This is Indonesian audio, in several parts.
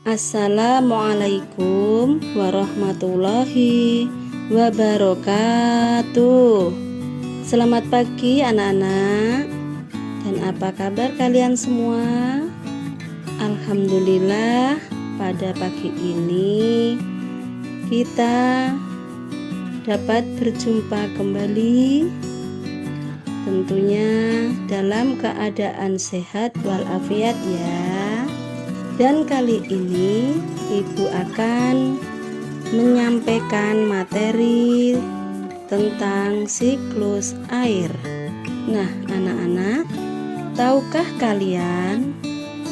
Assalamualaikum warahmatullahi wabarakatuh. Selamat pagi anak-anak. Dan apa kabar kalian semua? Alhamdulillah, pada pagi ini kita dapat berjumpa kembali, tentunya dalam keadaan sehat walafiat ya. Dan kali ini Ibu akan menyampaikan materi tentang siklus air. Nah, anak-anak, tahukah kalian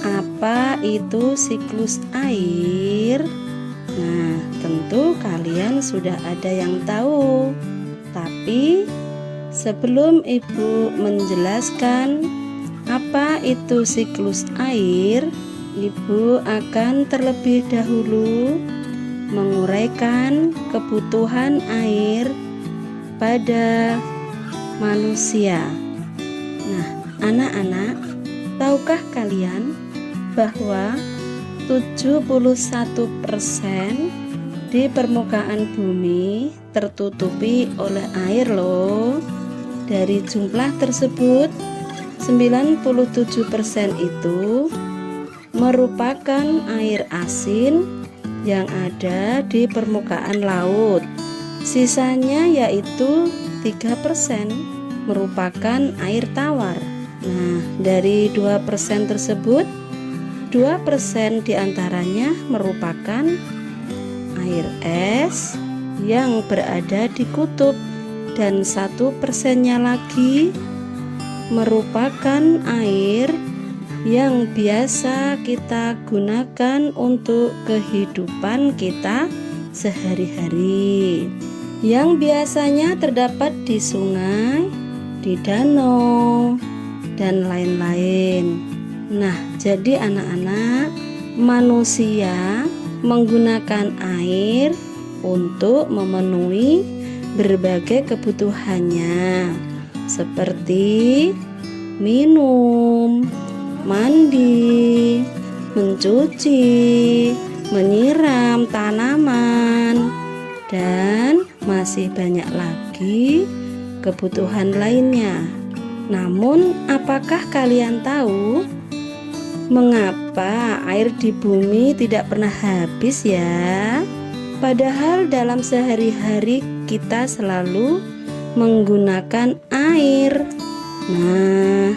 apa itu siklus air? Nah, tentu kalian sudah ada yang tahu. Tapi sebelum Ibu menjelaskan apa itu siklus air, Ibu akan terlebih dahulu menguraikan kebutuhan air pada manusia. Nah, anak-anak, tahukah kalian bahwa 71% di permukaan bumi tertutupi oleh air loh. Dari jumlah tersebut, 97% itu merupakan air asin yang ada di permukaan laut. Sisanya yaitu 3% merupakan air tawar. Nah, dari 2% tersebut, 2% diantaranya merupakan air es yang berada di kutub, dan 1%-nya lagi merupakan air yang biasa kita gunakan untuk kehidupan kita sehari-hari, yang biasanya terdapat di sungai, di danau, dan lain-lain. Nah, jadi anak-anak, manusia menggunakan air untuk memenuhi berbagai kebutuhannya, seperti minum, mandi, mencuci, menyiram tanaman, dan masih banyak lagi kebutuhan lainnya. Namun, apakah kalian tahu mengapa air di bumi tidak pernah habis ya? Padahal dalam sehari-hari kita selalu menggunakan air. Nah,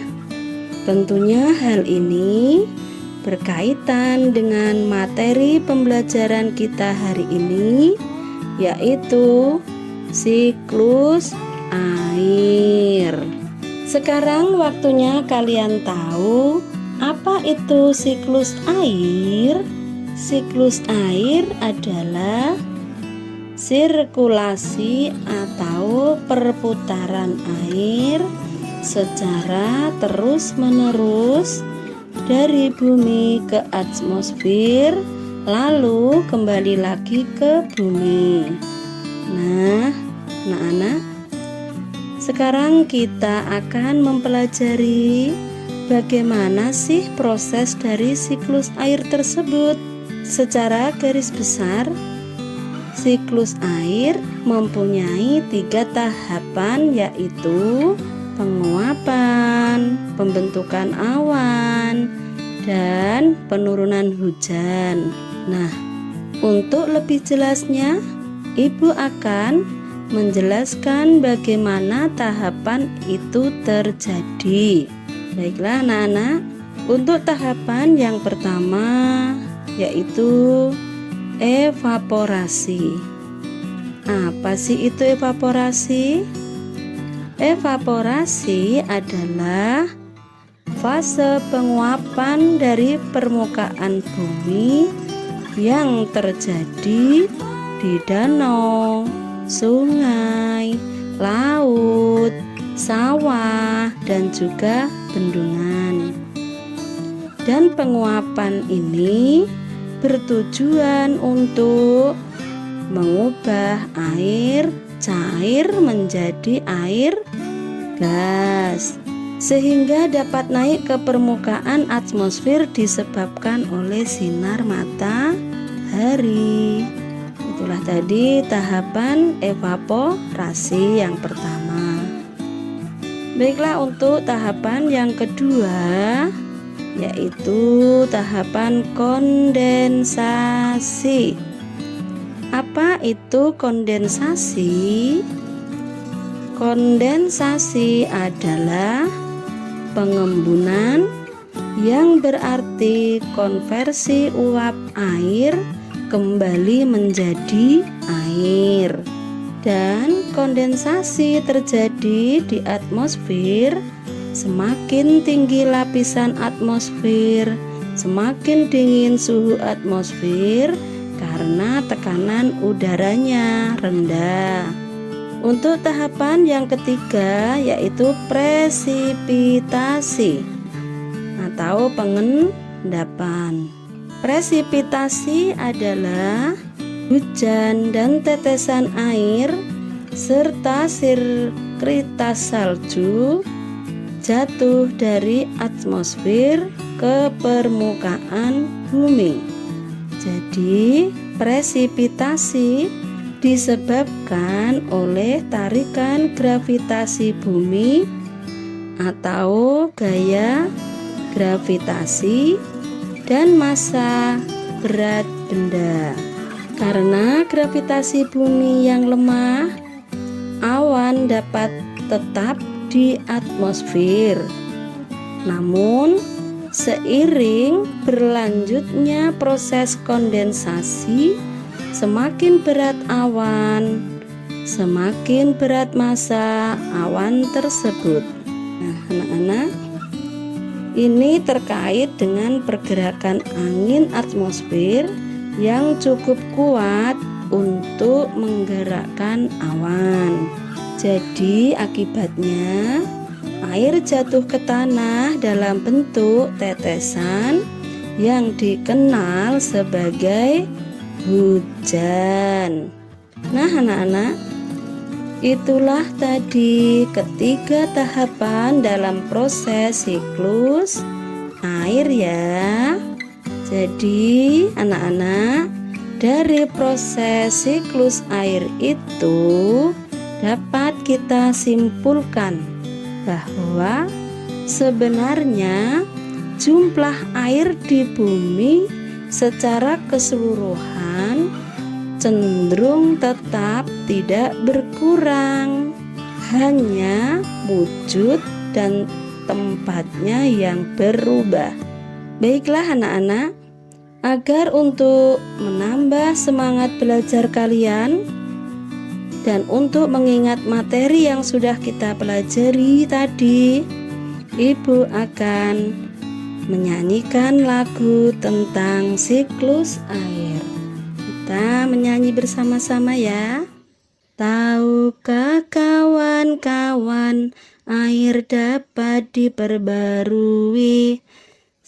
tentunya hal ini berkaitan dengan materi pembelajaran kita hari ini, yaitu siklus air. Sekarang waktunya kalian tahu apa itu siklus air? Siklus air adalah sirkulasi atau perputaran air secara terus-menerus dari bumi ke atmosfer, lalu kembali lagi ke bumi. Nah, anak-anak, sekarang kita akan mempelajari bagaimana sih proses dari siklus air tersebut. Secara garis besar, siklus air mempunyai 3 tahapan, yaitu penguapan, pembentukan awan, dan penurunan hujan. Nah, untuk lebih jelasnya, Ibu akan menjelaskan bagaimana tahapan itu terjadi. Baiklah anak-anak, untuk tahapan yang pertama yaitu evaporasi. Apa sih itu evaporasi? Evaporasi adalah fase penguapan dari permukaan bumi yang terjadi di danau, sungai, laut, sawah, dan juga bendungan. Dan penguapan ini bertujuan untuk mengubah air cair menjadi air gas. sehingga dapat naik ke permukaan atmosfer disebabkan oleh sinar matahari. Itulah tadi tahapan evaporasi yang pertama. Baiklah, untuk tahapan yang kedua yaitu tahapan kondensasi. Apa itu kondensasi? Kondensasi adalah pengembunan yang berarti konversi uap air kembali menjadi air. Dan kondensasi terjadi di atmosfer. Semakin tinggi lapisan atmosfer, semakin dingin suhu atmosfer karena tekanan udaranya rendah. Untuk tahapan yang ketiga yaitu presipitasi atau pengendapan. Presipitasi adalah hujan dan tetesan air serta sirkritas salju jatuh dari atmosfer ke permukaan bumi. Jadi, presipitasi disebabkan oleh tarikan gravitasi bumi atau gaya gravitasi dan massa berat benda. Karena gravitasi bumi yang lemah, awan dapat tetap di atmosfer. Namun, seiring berlanjutnya proses kondensasi, semakin berat awan, semakin berat massa awan tersebut. Nah, anak-anak, ini terkait dengan pergerakan angin atmosfer yang cukup kuat untuk menggerakkan awan. Jadi akibatnya air jatuh ke tanah dalam bentuk tetesan yang dikenal sebagai hujan. Nah, anak-anak, itulah tadi ketiga tahapan dalam proses siklus air ya. Jadi anak-anak, dari proses siklus air itu dapat kita simpulkan bahwa sebenarnya jumlah air di bumi secara keseluruhan cenderung tetap tidak berkurang, hanya wujud dan tempatnya yang berubah. Baiklah anak-anak, agar untuk menambah semangat belajar kalian dan untuk mengingat materi yang sudah kita pelajari tadi, Ibu akan menyanyikan lagu tentang siklus air. Kita menyanyi bersama-sama ya. Tahukah kawan-kawan, air dapat diperbarui?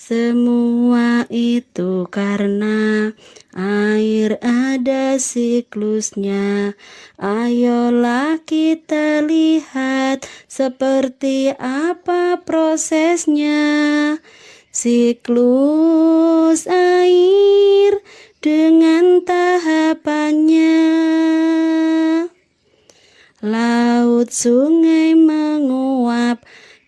Semua itu karena air ada siklusnya. Ayolah kita lihat seperti apa prosesnya. Siklus air dengan tahapannya. Laut, sungai menguap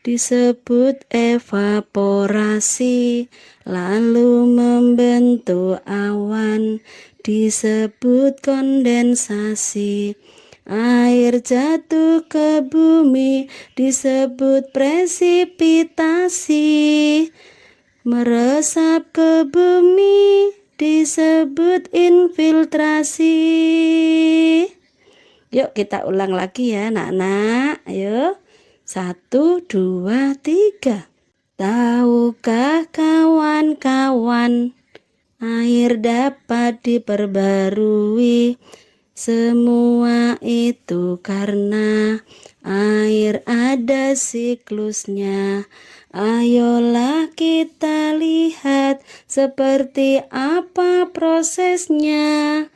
disebut evaporasi, lalu membentuk awan disebut kondensasi. Air jatuh ke bumi disebut presipitasi, meresap ke bumi disebut infiltrasi. Yuk kita ulang lagi ya anak-anak. Ayo. 1, 2, 3. Tahukah kawan-kawan, air dapat diperbarui? Semua itu karena air ada siklusnya. Ayolah kita lihat seperti apa prosesnya.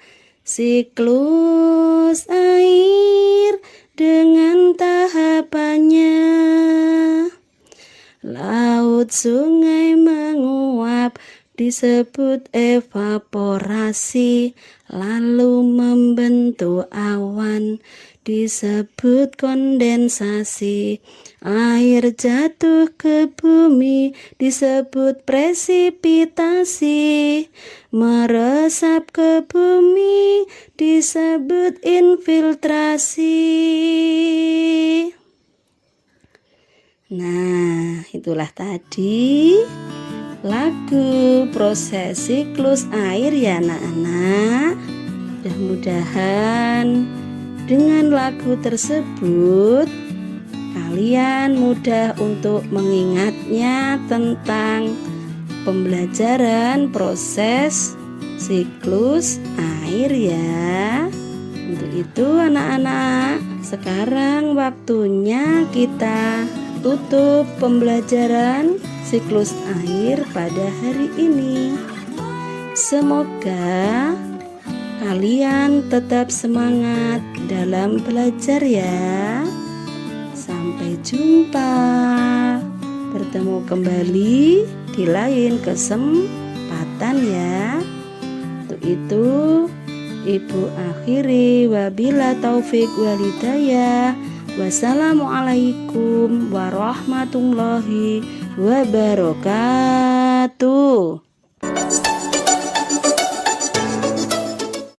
Siklus air dengan tahapannya. laut, sungai menguap disebut evaporasi, lalu membentuk awan disebut kondensasi, air jatuh ke bumi disebut presipitasi, meresap ke bumi disebut infiltrasi. Nah, itulah tadi lagu proses siklus air ya anak-anak. Mudah-mudahan dengan lagu tersebut kalian mudah untuk mengingatnya tentang pembelajaran proses siklus air ya. Untuk itu anak-anak, sekarang waktunya kita tutup pembelajaran siklus air pada hari ini. Semoga kalian tetap semangat dalam belajar ya. Sampai jumpa. Bertemu kembali di lain kesempatan ya. Untuk itu Ibu akhiri, wabila taufik walhidayah. Wassalamualaikum warahmatullahi wabarakatuh.